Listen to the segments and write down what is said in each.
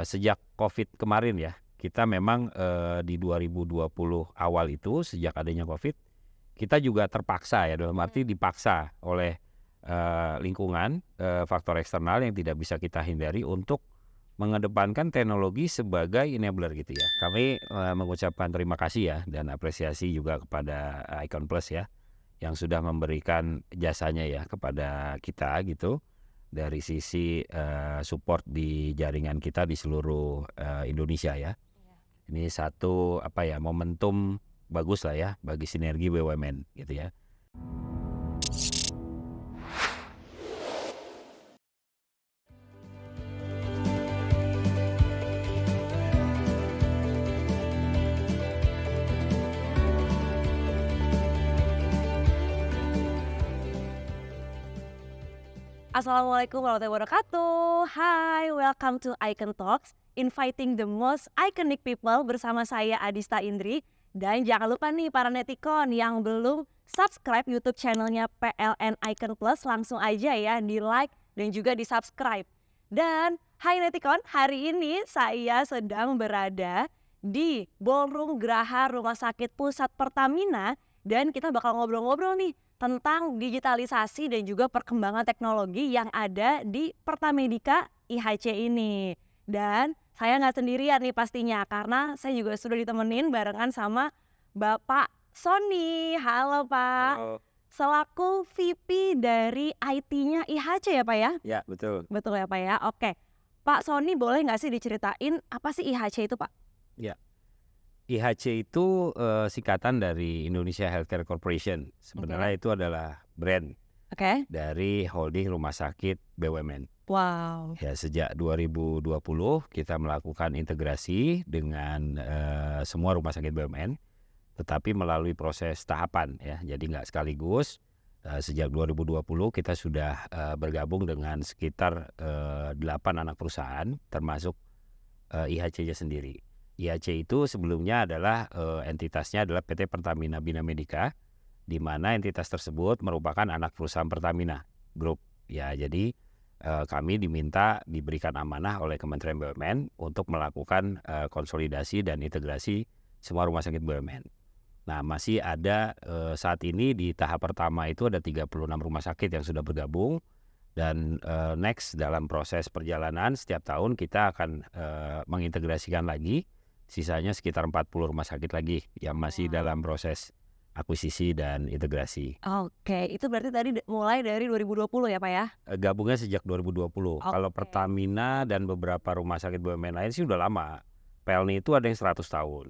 sejak COVID kemarin ya, kita memang di 2020 awal itu sejak adanya COVID, kita juga terpaksa ya, dalam arti dipaksa oleh lingkungan, faktor eksternal yang tidak bisa kita hindari untuk mengedepankan teknologi sebagai enabler gitu ya. Kami mengucapkan terima kasih ya dan apresiasi juga kepada Icon Plus ya, yang sudah memberikan jasanya ya kepada kita gitu, dari sisi support di jaringan kita di seluruh Indonesia ya. Ini satu momentum bagus lah ya bagi sinergi BUMN gitu ya. Assalamualaikum warahmatullahi wabarakatuh. Hai, welcome to Icon Talks, inviting the most iconic people bersama saya Adista Indri. Dan jangan lupa nih para netikon yang belum subscribe YouTube channelnya PLN Icon Plus, langsung aja ya di like dan juga di subscribe. Dan hai netikon, hari ini saya sedang berada di Ballroom Graha Rumah Sakit Pusat Pertamina dan kita bakal ngobrol-ngobrol nih tentang digitalisasi dan juga perkembangan teknologi yang ada di Pertamedika IHC ini. Dan saya nggak sendirian nih pastinya, karena saya juga sudah ditemenin barengan sama Bapak Sony. Halo Pak. Halo. Selaku VP dari IT-nya IHC ya Pak ya? Ya betul. Betul ya Pak ya? Oke. Pak Sony, boleh nggak sih diceritain apa sih IHC itu Pak? Ya. IHC itu singkatan dari Indonesia Healthcare Corporation. Sebenarnya itu adalah brand Oke. dari holding rumah sakit BUMN. Wow. Ya, sejak 2020 kita melakukan integrasi dengan semua rumah sakit BUMN, tetapi melalui proses tahapan ya. Jadi nggak sekaligus. Sejak 2020 kita sudah bergabung dengan sekitar 8 anak perusahaan, termasuk IHC-nya sendiri. IHC itu sebelumnya adalah entitasnya adalah PT Pertamina Bina Medica, di mana entitas tersebut merupakan anak perusahaan Pertamina Group. Ya, jadi kami diberikan amanah oleh Kementerian BUMN untuk melakukan konsolidasi dan integrasi semua rumah sakit BUMN. Nah, masih ada saat ini di tahap pertama itu ada 36 rumah sakit yang sudah bergabung. Dan next dalam proses perjalanan setiap tahun kita akan mengintegrasikan lagi, sisanya sekitar 40 rumah sakit lagi yang masih dalam proses akuisisi dan integrasi. Oke, itu berarti tadi mulai dari 2020 ya Pak ya? Gabungnya sejak 2020. Kalau Pertamina dan beberapa rumah sakit BUMN lain sih udah lama. PLNI itu ada yang 100 tahun.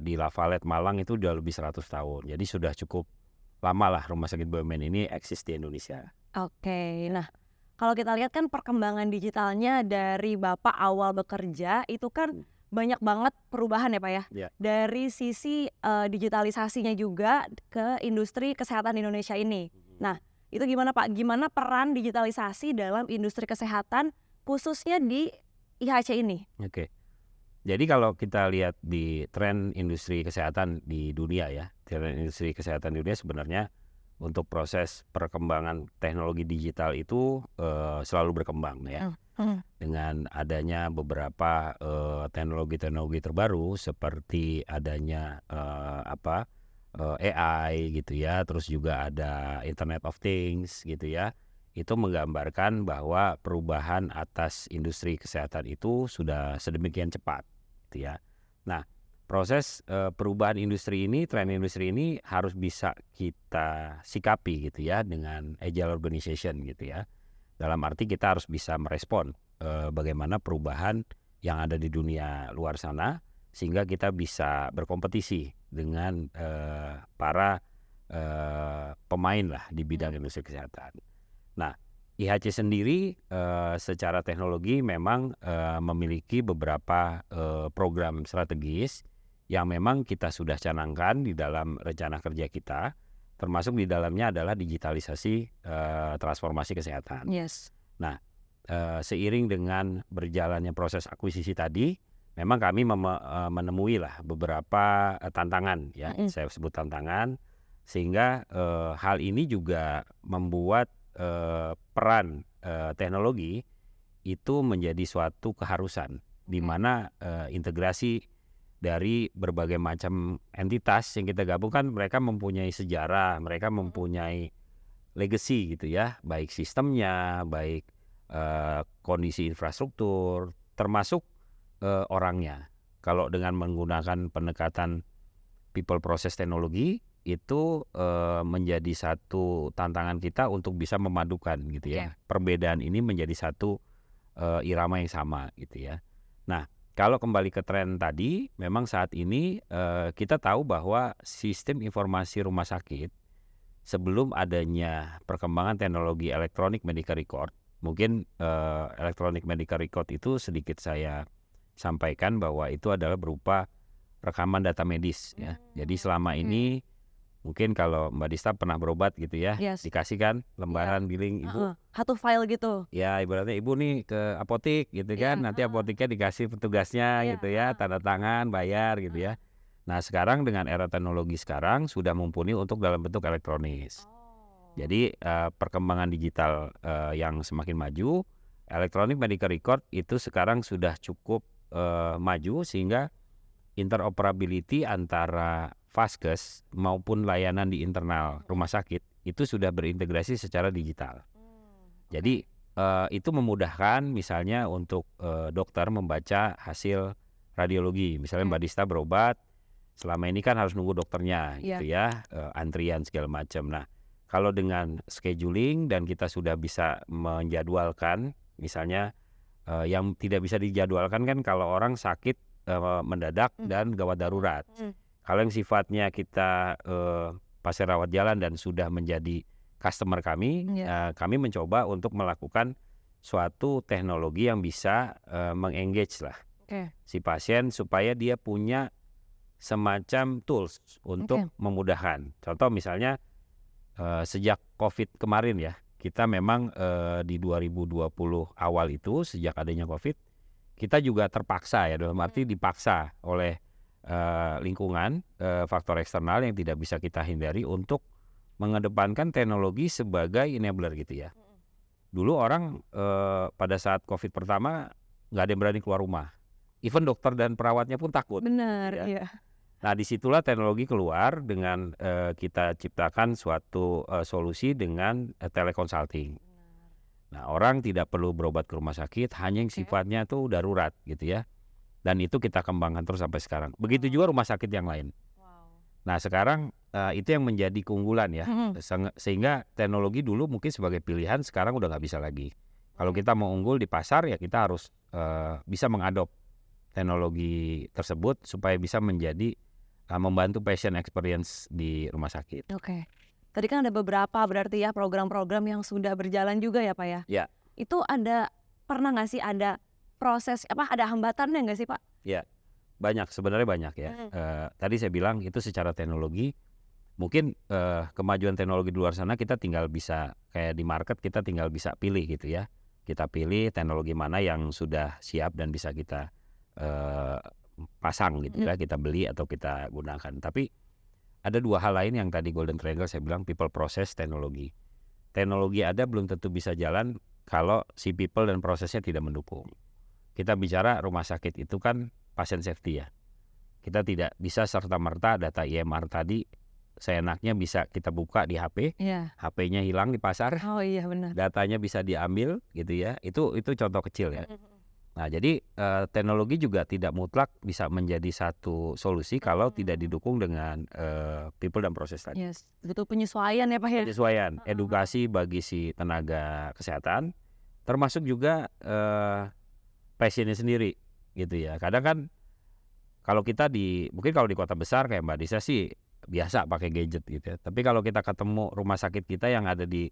Di Lavalet Malang itu udah lebih 100 tahun. Jadi sudah cukup lama lah rumah sakit BUMN ini eksis di Indonesia. Oke, nah kalau kita lihat kan perkembangan digitalnya dari Bapak awal bekerja itu kan banyak banget perubahan ya Pak ya? Ya. Dari sisi digitalisasinya juga ke industri kesehatan Indonesia ini. Nah, itu gimana Pak? Gimana peran digitalisasi dalam industri kesehatan khususnya di IHC ini? Oke. Jadi kalau kita lihat di tren industri kesehatan di dunia ya, tren industri kesehatan di dunia sebenarnya untuk proses perkembangan teknologi digital itu selalu berkembang ya. Dengan adanya beberapa teknologi-teknologi terbaru seperti adanya AI gitu ya, terus juga ada Internet of Things gitu ya. Itu menggambarkan bahwa perubahan atas industri kesehatan itu sudah sedemikian cepat gitu ya. Nah, proses perubahan industri ini, tren industri ini harus bisa kita sikapi gitu ya dengan agile organization gitu ya. Dalam arti kita harus bisa merespon bagaimana perubahan yang ada di dunia luar sana sehingga kita bisa berkompetisi dengan para pemain lah di bidang industri kesehatan. Nah, IHC sendiri secara teknologi memang memiliki beberapa program strategis yang memang kita sudah canangkan di dalam rencana kerja kita, termasuk di dalamnya adalah digitalisasi transformasi kesehatan. Yes. Nah, seiring dengan berjalannya proses akuisisi tadi, memang kami menemui lah beberapa tantangan ya, saya sebut tantangan, sehingga hal ini juga membuat peran teknologi itu menjadi suatu keharusan, di mana integrasi dari berbagai macam entitas yang kita gabungkan, mereka mempunyai sejarah, mereka mempunyai legacy gitu ya, baik sistemnya, baik kondisi infrastruktur, termasuk orangnya. Kalau dengan menggunakan pendekatan people process teknologi itu menjadi satu tantangan kita untuk bisa memadukan gitu ya. Perbedaan ini menjadi satu irama yang sama gitu ya. Nah, kalau kembali ke tren tadi, memang saat ini kita tahu bahwa sistem informasi rumah sakit sebelum adanya perkembangan teknologi elektronik medical record, mungkin elektronik medical record itu sedikit saya sampaikan bahwa itu adalah berupa rekaman data medis ya. Jadi selama ini mungkin kalau Mbak Dista pernah berobat gitu ya, dikasih kan lembaran billing ibu. Satu file gitu. Ya ibaratnya ibu nih ke apotik gitu kan, nanti apotiknya dikasih petugasnya gitu ya, tanda tangan, bayar gitu ya. Nah sekarang dengan era teknologi sekarang sudah mumpuni untuk dalam bentuk elektronis. Jadi perkembangan digital yang semakin maju, electronic medical record itu sekarang sudah cukup maju sehingga interoperability antara vaskes maupun layanan di internal rumah sakit itu sudah berintegrasi secara digital. Jadi itu memudahkan misalnya untuk dokter membaca hasil radiologi. Misalnya Mbak Dista berobat, selama ini kan harus nunggu dokternya gitu ya, antrian segala macam. Nah, kalau dengan scheduling dan kita sudah bisa menjadwalkan, misalnya yang tidak bisa dijadwalkan kan kalau orang sakit mendadak dan gawat darurat. Kalau yang sifatnya kita pasien rawat jalan dan sudah menjadi customer kami, kami mencoba untuk melakukan suatu teknologi yang bisa mengengage lah si pasien supaya dia punya semacam tools untuk memudahkan. Contoh misalnya sejak COVID kemarin ya, kita memang di 2020 awal itu sejak adanya COVID, kita juga terpaksa ya, dalam arti dipaksa oleh lingkungan, faktor eksternal yang tidak bisa kita hindari untuk mengedepankan teknologi sebagai enabler gitu ya. Dulu orang pada saat COVID pertama nggak ada yang berani keluar rumah, even dokter dan perawatnya pun takut. Benar, ya. Nah disitulah teknologi keluar dengan kita ciptakan suatu solusi dengan teleconsulting. Nah orang tidak perlu berobat ke rumah sakit, hanya yang sifatnya tuh darurat gitu ya. Dan itu kita kembangkan terus sampai sekarang. Begitu juga rumah sakit yang lain. Nah sekarang itu yang menjadi keunggulan ya. Sehingga teknologi dulu mungkin sebagai pilihan, sekarang udah nggak bisa lagi. Kalau kita mau unggul di pasar ya kita harus bisa mengadop teknologi tersebut supaya bisa menjadi membantu patient experience di rumah sakit. Tadi kan ada beberapa berarti ya program-program yang sudah berjalan juga ya Pak ya? Ya. Itu pernah nggak sih ada proses ada hambatannya nggak sih Pak? Ya, sebenarnya banyak ya. Tadi saya bilang itu secara teknologi, mungkin kemajuan teknologi di luar sana kita tinggal bisa kayak di market kita tinggal bisa pilih gitu ya. Kita pilih teknologi mana yang sudah siap dan bisa kita pasang gitu ya, kita beli atau kita gunakan. Tapi ada dua hal lain yang tadi Golden Triangle saya bilang, people process teknologi. Teknologi ada belum tentu bisa jalan kalau si people dan prosesnya tidak mendukung. Kita bicara rumah sakit itu kan patient safety ya. Kita tidak bisa serta-merta data EMR tadi seenaknya bisa kita buka di HP, HP-nya hilang di pasar, benar. datanya bisa diambil gitu ya. Itu contoh kecil ya. Nah jadi teknologi juga tidak mutlak bisa menjadi satu solusi kalau tidak didukung dengan people dan proses tadi. Butuh penyesuaian ya Pak ya. Penyesuaian, edukasi bagi si tenaga kesehatan, termasuk juga pasiennya sendiri gitu ya. Kadang kan kalau kita mungkin kalau di kota besar kayak Mbak Disa sih biasa pakai gadget gitu ya. Tapi kalau kita ketemu rumah sakit kita yang ada di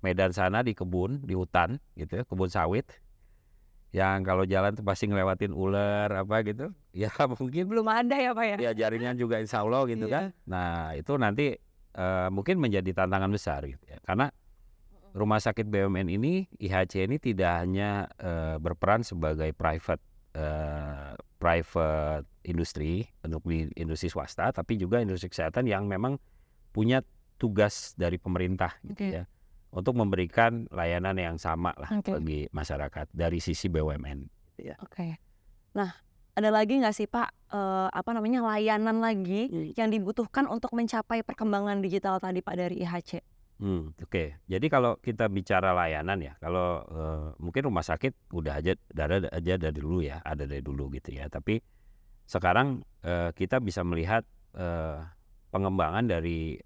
Medan sana, di kebun, di hutan gitu ya, kebun sawit, yang kalau jalan tuh pasti ngelewatin ular apa gitu, ya mungkin belum ada ya Pak ya. Ya jaringan juga insya Allah gitu kan. Nah itu nanti mungkin menjadi tantangan besar gitu ya. Karena rumah sakit BUMN ini, IHC ini tidak hanya berperan sebagai private industri, untuk industri swasta, tapi juga industri kesehatan yang memang punya tugas dari pemerintah gitu ya, untuk memberikan layanan yang sama lah Oke. bagi masyarakat dari sisi BUMN. Ya. Oke. Nah, ada lagi nggak sih Pak, layanan lagi yang dibutuhkan untuk mencapai perkembangan digital tadi Pak dari IHC? Oke. Jadi kalau kita bicara layanan ya, kalau mungkin rumah sakit udah aja dari dulu ya, ada dari dulu gitu ya. Tapi sekarang kita bisa melihat pengembangan dari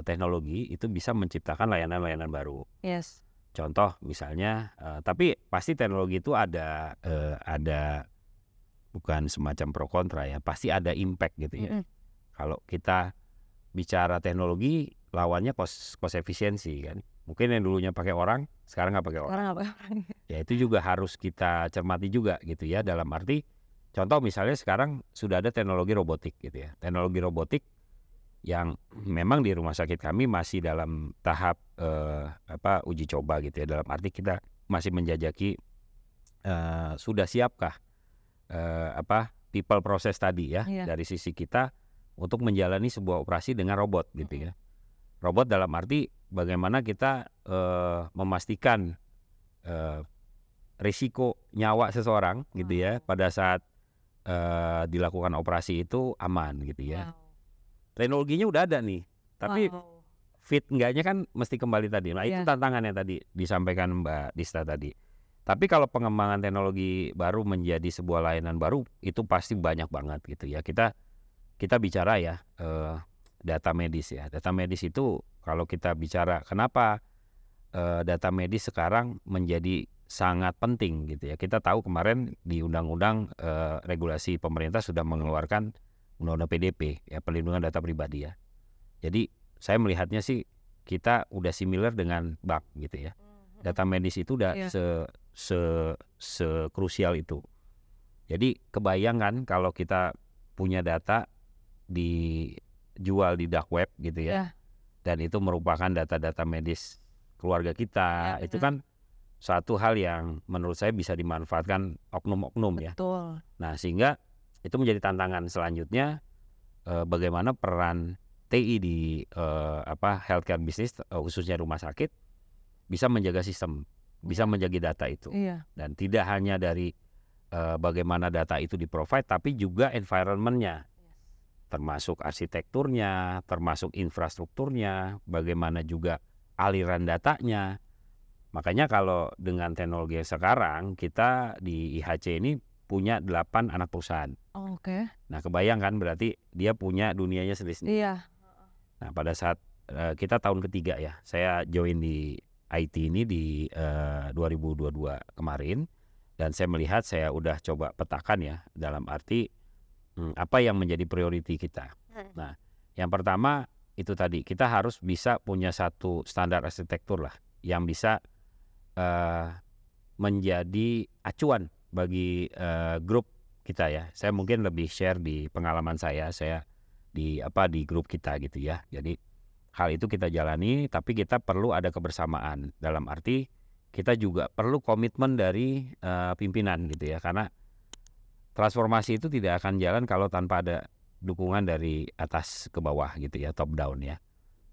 teknologi itu bisa menciptakan layanan-layanan baru. Yes. Contoh misalnya, tapi pasti teknologi itu ada bukan semacam pro kontra ya, pasti ada impact gitu ya. Kalau kita bicara teknologi, lawannya cost efisiensi kan. Mungkin yang dulunya pakai orang, sekarang nggak pakai orang. Sekarang apa? Ya itu juga harus kita cermati juga gitu ya. Dalam arti, contoh misalnya sekarang sudah ada teknologi robotik gitu ya. Teknologi robotik yang memang di rumah sakit kami masih dalam tahap uji coba gitu ya. Dalam arti kita masih menjajaki sudah siapkah people process tadi ya dari sisi kita untuk menjalani sebuah operasi dengan robot gitu ya. Robot dalam arti bagaimana kita memastikan risiko nyawa seseorang gitu ya pada saat dilakukan operasi itu aman gitu ya. Teknologinya udah ada nih, tapi fit enggaknya kan mesti kembali tadi. Nah itu tantangannya tadi disampaikan Mbak Dista tadi. Tapi kalau pengembangan teknologi baru menjadi sebuah layanan baru itu pasti banyak banget gitu ya. Kita bicara ya data medis ya. Data medis itu kalau kita bicara kenapa data medis sekarang menjadi sangat penting gitu ya. Kita tahu kemarin di undang-undang regulasi pemerintah sudah mengeluarkan undang-undang PDP ya, perlindungan data pribadi ya. Jadi saya melihatnya sih kita udah similar dengan bank gitu ya. Data medis itu udah sekrusial itu. Jadi kebayangkan kalau kita punya data dijual di dark web gitu ya. Dan itu merupakan data-data medis keluarga kita. Itu kan satu hal yang menurut saya bisa dimanfaatkan oknum-oknum ya. Betul. Nah, sehingga itu menjadi tantangan selanjutnya bagaimana peran TI di healthcare business khususnya rumah sakit bisa menjaga sistem, bisa menjaga data itu. Dan tidak hanya dari bagaimana data itu di-provide, tapi juga environment-nya, termasuk arsitekturnya, termasuk infrastrukturnya, bagaimana juga aliran datanya. Makanya kalau dengan teknologi sekarang, kita di IHC ini punya 8 anak perusahaan. Nah kebayang kan berarti dia punya dunianya sendiri. Nah pada saat kita tahun ketiga ya, saya join di IT ini di 2022 kemarin. Dan saya melihat saya udah coba petakan ya, dalam arti apa yang menjadi priority kita. Nah yang pertama itu tadi, kita harus bisa punya satu standar arsitektur lah yang bisa menjadi acuan bagi grup kita ya. Saya mungkin lebih share di pengalaman saya di grup kita gitu ya. Jadi hal itu kita jalani, tapi kita perlu ada kebersamaan. Dalam arti kita juga perlu komitmen dari pimpinan gitu ya. Karena transformasi itu tidak akan jalan kalau tanpa ada dukungan dari atas ke bawah gitu ya, top down ya.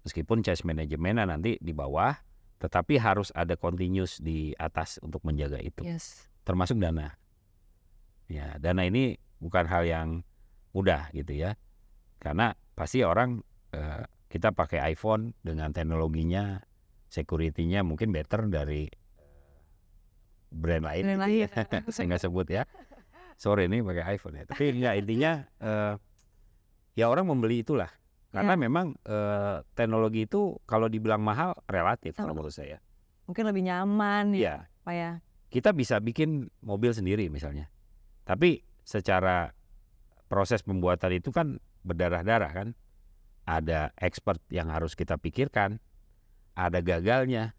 Meskipun change manajemennya nanti di bawah, tetapi harus ada continuous di atas untuk menjaga itu. Termasuk dana. Ya, dana ini bukan hal yang mudah gitu ya. Karena pasti orang kita pakai iPhone dengan teknologinya, security-nya mungkin better dari brand lain. Saya nggak sebut ya. Sorry ini pakai iPhone ya. Tapi enggak, intinya ya orang membeli itulah. Karena memang teknologi itu kalau dibilang mahal relatif kalau menurut saya. Mungkin lebih nyaman ya. Kita bisa bikin mobil sendiri misalnya. Tapi secara proses pembuatan itu kan berdarah-darah kan. Ada expert yang harus kita pikirkan. Ada gagalnya.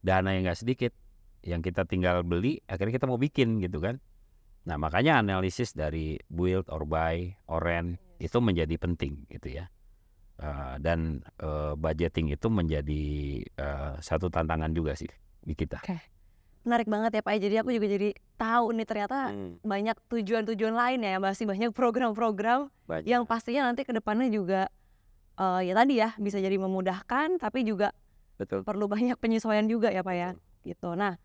Dana yang nggak sedikit. Yang kita tinggal beli, akhirnya kita mau bikin gitu kan. Nah makanya analisis dari build or buy or rent itu menjadi penting gitu ya. Dan budgeting itu menjadi satu tantangan juga sih di kita. Menarik banget ya Pak. Jadi aku juga jadi tahu nih ternyata banyak tujuan-tujuan lain ya. Masih banyak program-program yang pastinya nanti ke depannya juga ya tadi ya bisa jadi memudahkan, tapi juga Betul. perlu banyak penyesuaian juga ya Pak ya, gitu. Nah,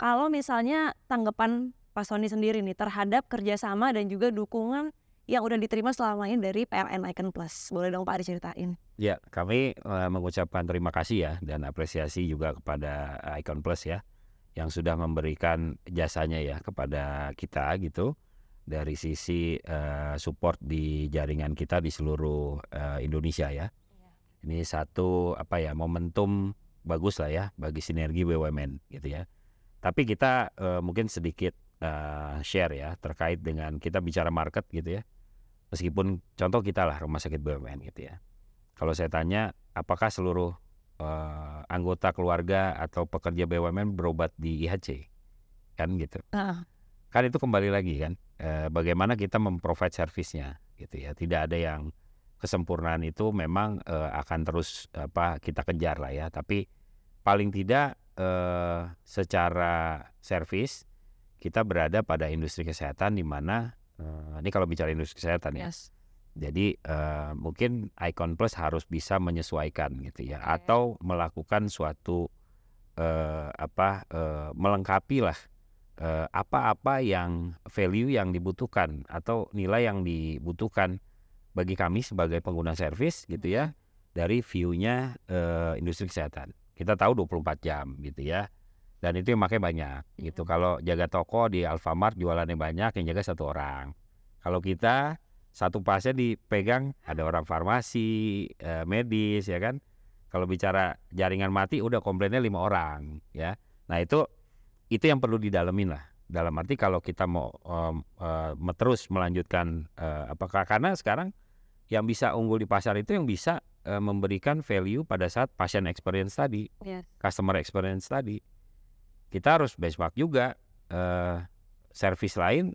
kalau misalnya tanggapan Pak Sony sendiri nih terhadap kerjasama dan juga dukungan yang udah diterima selama ini dari PLN Icon Plus, boleh dong Pak diceritain? Ya, kami mengucapkan terima kasih ya dan apresiasi juga kepada Icon Plus ya yang sudah memberikan jasanya ya kepada kita gitu dari sisi support di jaringan kita di seluruh Indonesia ya. Ini satu momentum bagus lah ya bagi sinergi BUMN gitu ya. Tapi kita mungkin sedikit share ya terkait dengan kita bicara market gitu ya. Meskipun contoh kita lah rumah sakit BUMN gitu ya. Kalau saya tanya apakah seluruh anggota keluarga atau pekerja BUMN berobat di IHC kan gitu. Kan itu kembali lagi kan bagaimana kita memprovide servisnya gitu ya. Tidak ada yang kesempurnaan itu memang akan terus kita kejar lah ya. Tapi paling tidak secara servis kita berada pada industri kesehatan di mana ini kalau bicara industri kesehatan ya. Yes. Jadi mungkin Icon Plus harus bisa menyesuaikan gitu ya atau melakukan suatu melengkapi lah apa-apa yang value yang dibutuhkan atau nilai yang dibutuhkan bagi kami sebagai pengguna servis gitu ya dari view-nya industri kesehatan. Kita tahu 24 jam gitu ya. Dan itu yang pakai banyak gitu. Kalau jaga toko di Alfamart jualannya banyak, yang jaga satu orang. Kalau kita satu pasien dipegang ada orang farmasi, medis ya kan. Kalau bicara jaringan mati udah komplainnya 5 orang ya. Nah itu yang perlu didalemin lah. Dalam arti kalau kita mau terus melanjutkan karena sekarang yang bisa unggul di pasar itu yang bisa memberikan value pada saat pasien experience tadi, customer experience tadi. Kita harus benchmark juga servis lain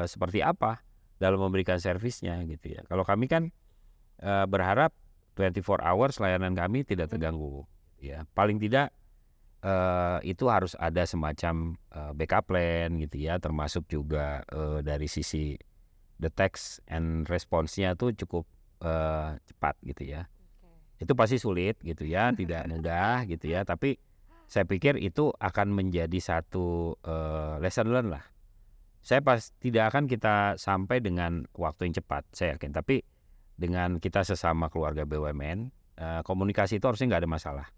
seperti apa dalam memberikan servisnya gitu ya. Kalau kami kan berharap 24 hours layanan kami tidak terganggu ya. Paling tidak itu harus ada semacam backup plan gitu ya, termasuk juga dari sisi detection and response-nya tuh cukup cepat gitu ya. Itu pasti sulit gitu ya, tidak mudah gitu ya, tapi saya pikir itu akan menjadi satu lesson learn lah. Saya tidak akan kita sampai dengan waktu yang cepat, saya yakin. Tapi dengan kita sesama keluarga BUMN, komunikasi itu harusnya nggak ada masalah.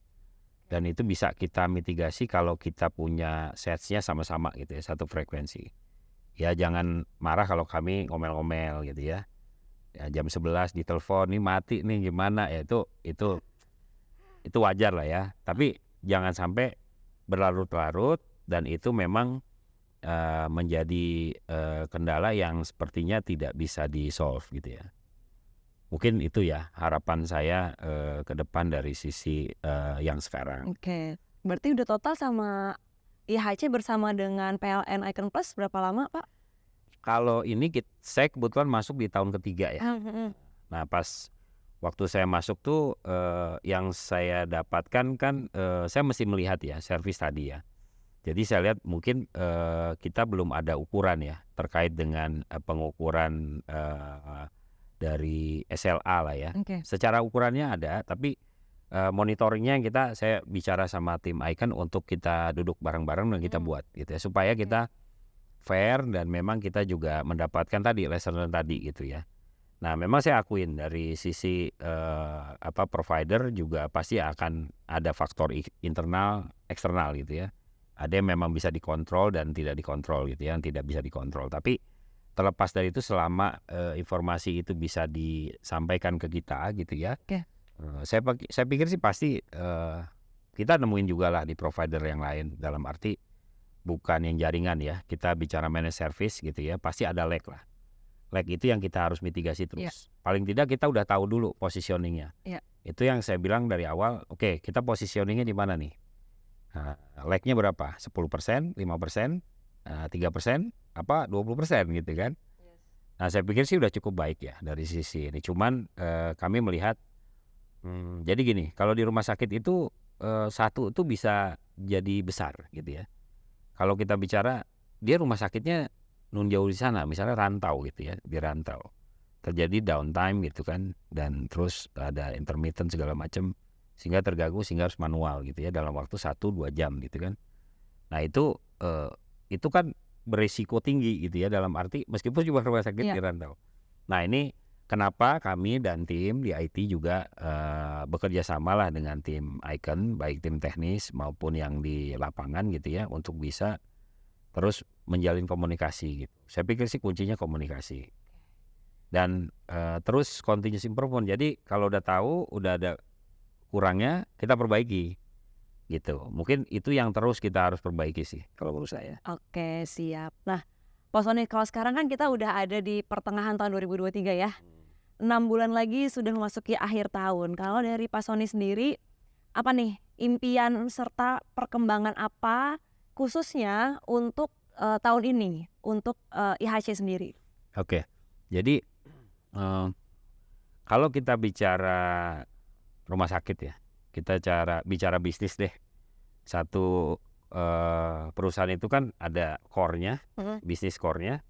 Dan itu bisa kita mitigasi kalau kita punya sets-nya sama-sama gitu ya, satu frekuensi. Ya jangan marah kalau kami ngomel-ngomel gitu ya. Ya jam 11 ditelepon, nih mati nih gimana ya, itu wajar lah ya. Tapi jangan sampai berlarut-larut dan itu memang menjadi kendala yang sepertinya tidak bisa di-solve gitu ya. Mungkin itu ya harapan saya ke depan dari sisi yang sekarang. Oke, berarti udah total sama IHC bersama dengan PLN Icon Plus berapa lama Pak? Kalau ini saya kebetulan masuk di tahun ketiga ya. Nah pas waktu saya masuk tuh yang saya dapatkan kan saya mesti melihat ya servis tadi ya. Jadi saya lihat mungkin kita belum ada ukuran ya terkait dengan pengukuran dari SLA lah ya. Secara ukurannya ada, tapi monitoringnya saya bicara sama tim Icon untuk kita duduk bareng-bareng dan kita buat gitu ya, supaya kita fair dan memang kita juga mendapatkan tadi lesson learn tadi gitu ya. Nah memang saya akuin dari sisi provider juga pasti akan ada faktor internal eksternal gitu ya. Ada yang memang bisa dikontrol dan tidak dikontrol gitu ya, yang tidak bisa dikontrol. Tapi terlepas dari itu selama informasi itu bisa disampaikan ke kita gitu ya. Saya pikir sih pasti kita nemuin juga lah di provider yang lain, dalam arti bukan yang jaringan ya. Kita bicara managed service gitu ya, pasti ada lag lah. Lag itu yang kita harus mitigasi terus. Paling tidak kita udah tahu dulu positioningnya. Itu yang saya bilang dari awal, oke, kita positioningnya di mana nih? Lagnya berapa? 10%, 5%, 3%, 20% gitu kan? Nah saya pikir sih udah cukup baik ya dari sisi ini. Cuman kami melihat, jadi gini, kalau di rumah sakit itu satu itu bisa jadi besar gitu ya. Kalau kita bicara dia rumah sakitnya nun jauh di sana, misalnya rantau gitu ya, di rantau terjadi downtime gitu kan, dan terus ada intermittent segala macam. sehingga terganggu sehingga harus manual gitu ya dalam waktu 1-2 jam gitu kan. Nah itu kan beresiko tinggi gitu ya, dalam arti meskipun cuma rumah sakit Iya. dirantau. Nah ini kenapa kami dan tim di IT juga bekerja samalah dengan tim Icon, baik tim teknis maupun yang di lapangan gitu ya, untuk bisa terus menjalin komunikasi gitu. Saya pikir sih kuncinya komunikasi. Dan terus continuous improvement. Jadi kalau udah tahu, udah ada kurangnya, kita perbaiki gitu. Mungkin itu yang terus kita harus perbaiki sih kalau menurut saya. Oke, siap. Nah, Pak Sony, kalau sekarang kan kita udah ada di pertengahan tahun 2023 ya. 6 bulan lagi sudah memasuki akhir tahun. Kalau dari Pak Sony sendiri, apa nih impian serta perkembangan apa khususnya untuk tahun ini, untuk IHC sendiri? Oke. Jadi kalau kita bicara rumah sakit ya, kita bicara bisnis deh. Satu perusahaan itu kan ada core-nya, bisnis core-nya,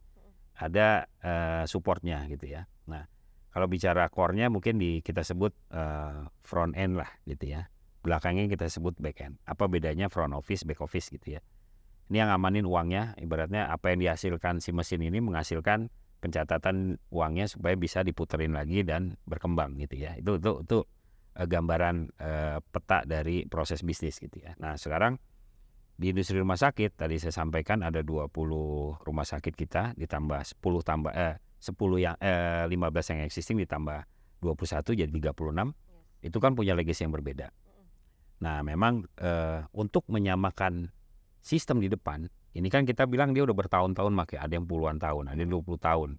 ada support-nya gitu ya. Nah, kalau bicara core-nya mungkin kita sebut front end lah gitu ya. Belakangnya kita sebut back end. Apa bedanya front office, back office gitu ya. Ini yang ngamanin uangnya, ibaratnya apa yang dihasilkan si mesin ini menghasilkan pencatatan uangnya supaya bisa diputerin lagi dan berkembang gitu ya. Itu gambaran peta dari proses bisnis gitu ya. Nah, sekarang di industri rumah sakit tadi saya sampaikan ada 20 rumah sakit kita ditambah 10 yang 15 yang existing ditambah 21 jadi 36. Itu kan punya legacy yang berbeda. Nah, memang untuk menyamakan sistem di depan, ini kan kita bilang dia udah bertahun-tahun pakai, ada yang puluhan tahun, ada yang 20 tahun.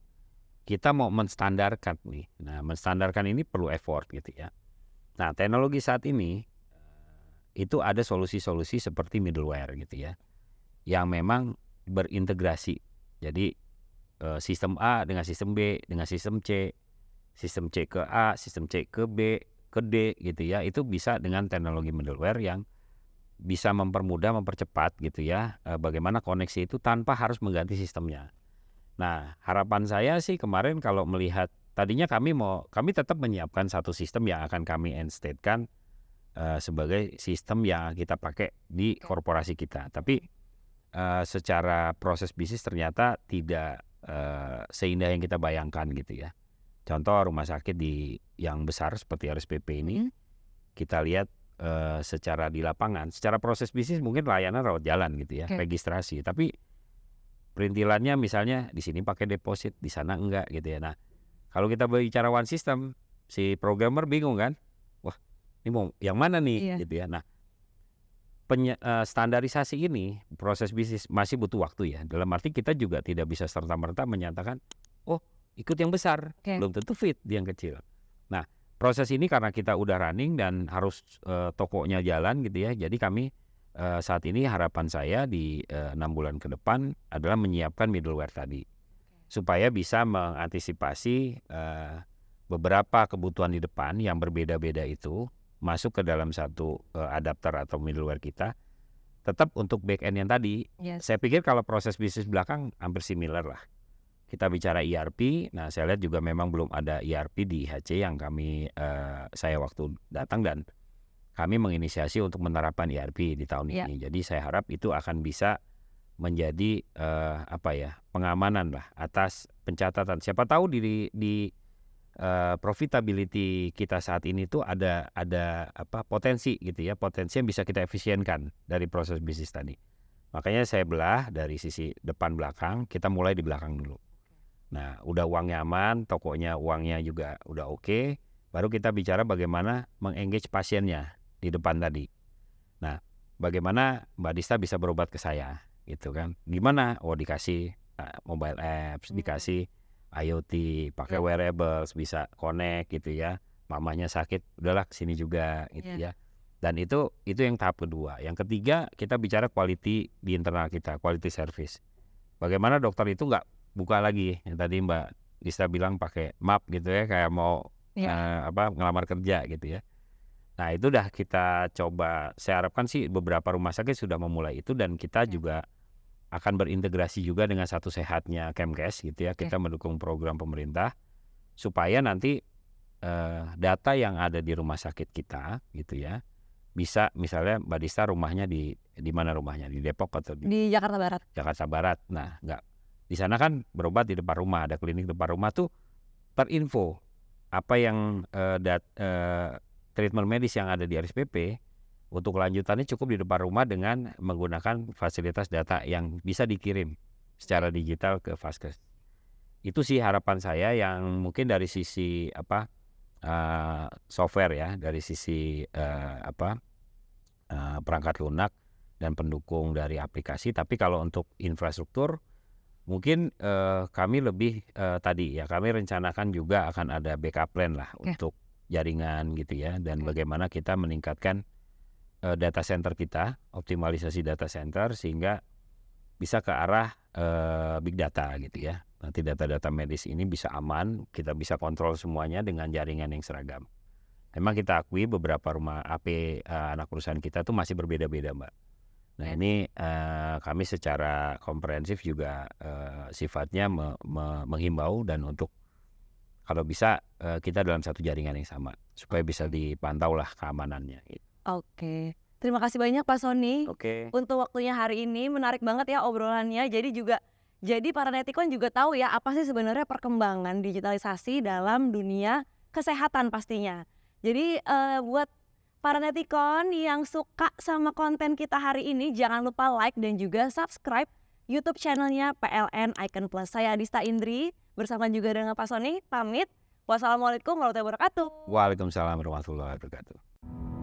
Kita mau menstandarkan nih. Nah, menstandarkan ini perlu effort gitu ya. Nah, teknologi saat ini itu ada solusi-solusi seperti middleware gitu ya, yang memang berintegrasi. Jadi sistem A dengan sistem B dengan sistem C ke A, sistem C ke B, ke D gitu ya. Itu bisa dengan teknologi middleware yang bisa mempermudah, mempercepat gitu ya, bagaimana koneksi itu tanpa harus mengganti sistemnya. Nah, harapan saya sih kemarin kalau melihat tadinya kami tetap menyiapkan satu sistem yang akan kami end-state-kan sebagai sistem yang kita pakai di korporasi kita. Tapi secara proses bisnis ternyata tidak seindah yang kita bayangkan gitu ya. Contoh rumah sakit yang besar seperti RSPP ini, kita lihat secara di lapangan, secara proses bisnis mungkin layanan rawat jalan gitu ya, registrasi. Tapi perintilannya misalnya di sini pakai deposit, di sana enggak gitu ya. Nah, kalau kita bicara one system, si programmer bingung kan, wah ini mau yang mana nih gitu ya. Nah, standarisasi ini proses bisnis masih butuh waktu ya. Dalam arti kita juga tidak bisa serta-merta menyatakan, oh ikut yang besar, belum tentu fit di yang kecil. Nah, proses ini karena kita udah running dan harus tokonya jalan gitu ya. Jadi kami saat ini harapan saya di 6 bulan ke depan adalah menyiapkan middleware tadi. Supaya bisa mengantisipasi beberapa kebutuhan di depan yang berbeda-beda itu masuk ke dalam satu adapter atau middleware kita. Tetap untuk back end yang tadi, saya pikir kalau proses bisnis belakang hampir similar lah. Kita bicara ERP, nah saya lihat juga memang belum ada ERP di IHC yang saya waktu datang dan kami menginisiasi untuk menerapkan ERP di tahun ini. Jadi saya harap itu akan bisa menjadi pengamanan lah atas pencatatan. Siapa tahu di profitability kita saat ini tuh ada potensi gitu ya, potensi yang bisa kita efisienkan dari proses bisnis tadi. Makanya saya belah dari sisi depan belakang, kita mulai di belakang dulu. Nah, udah uangnya aman, tokonya uangnya juga udah oke, baru kita bicara bagaimana mengengage pasiennya di depan tadi. Nah, bagaimana Mbak Dista bisa berobat ke saya, gitu kan? Gimana? Oh, dikasih mobile apps, dikasih IoT, pakai wearables, bisa connect gitu ya. Mamanya sakit, udahlah kesini juga gitu ya. Dan itu yang tahap kedua. Yang ketiga, kita bicara quality di internal kita, quality service. Bagaimana dokter itu nggak buka lagi yang tadi Mbak Dista bilang pakai map gitu ya, kayak mau ngelamar kerja gitu ya. Nah, itu udah kita coba, saya harapkan sih beberapa rumah sakit sudah memulai itu dan kita juga akan berintegrasi juga dengan Satu Sehatnya Kemkes gitu ya. Kita mendukung program pemerintah supaya nanti data yang ada di rumah sakit kita gitu ya, bisa misalnya Mbak Dista rumahnya di mana rumahnya? Di Depok atau di Di Jakarta Barat. Jakarta Barat. Nah, nggak di sana kan berobat di depan rumah, ada klinik depan rumah tuh terinfo apa yang treatment medis yang ada di RSPP untuk kelanjutannya cukup di depan rumah dengan menggunakan fasilitas data yang bisa dikirim secara digital ke Vaskes. Itu sih harapan saya yang mungkin dari sisi software ya, dari sisi perangkat lunak dan pendukung dari aplikasi. Tapi kalau untuk infrastruktur mungkin kami lebih tadi ya, kami rencanakan juga akan ada backup plan lah untuk jaringan gitu ya, dan bagaimana kita meningkatkan data center kita, optimalisasi data center sehingga bisa ke arah big data gitu ya. Nanti data-data medis ini bisa aman, kita bisa kontrol semuanya dengan jaringan yang seragam. Memang kita akui beberapa rumah AP anak perusahaan kita tuh masih berbeda-beda, Mbak. Nah ini kami secara komprehensif juga sifatnya menghimbau dan untuk kalau bisa kita dalam satu jaringan yang sama supaya bisa dipantau lah keamanannya. Oke, terima kasih banyak Pak Sony untuk waktunya hari ini. Menarik banget ya obrolannya. Jadi para netikon juga tahu ya apa sih sebenarnya perkembangan digitalisasi dalam dunia kesehatan pastinya. Jadi buat para netikon yang suka sama konten kita hari ini, jangan lupa like dan juga subscribe YouTube channelnya PLN Icon Plus. Saya Adista Indri bersama juga dengan Pak Sony pamit. Wassalamualaikum warahmatullahi wabarakatuh. Waalaikumsalam warahmatullahi wabarakatuh.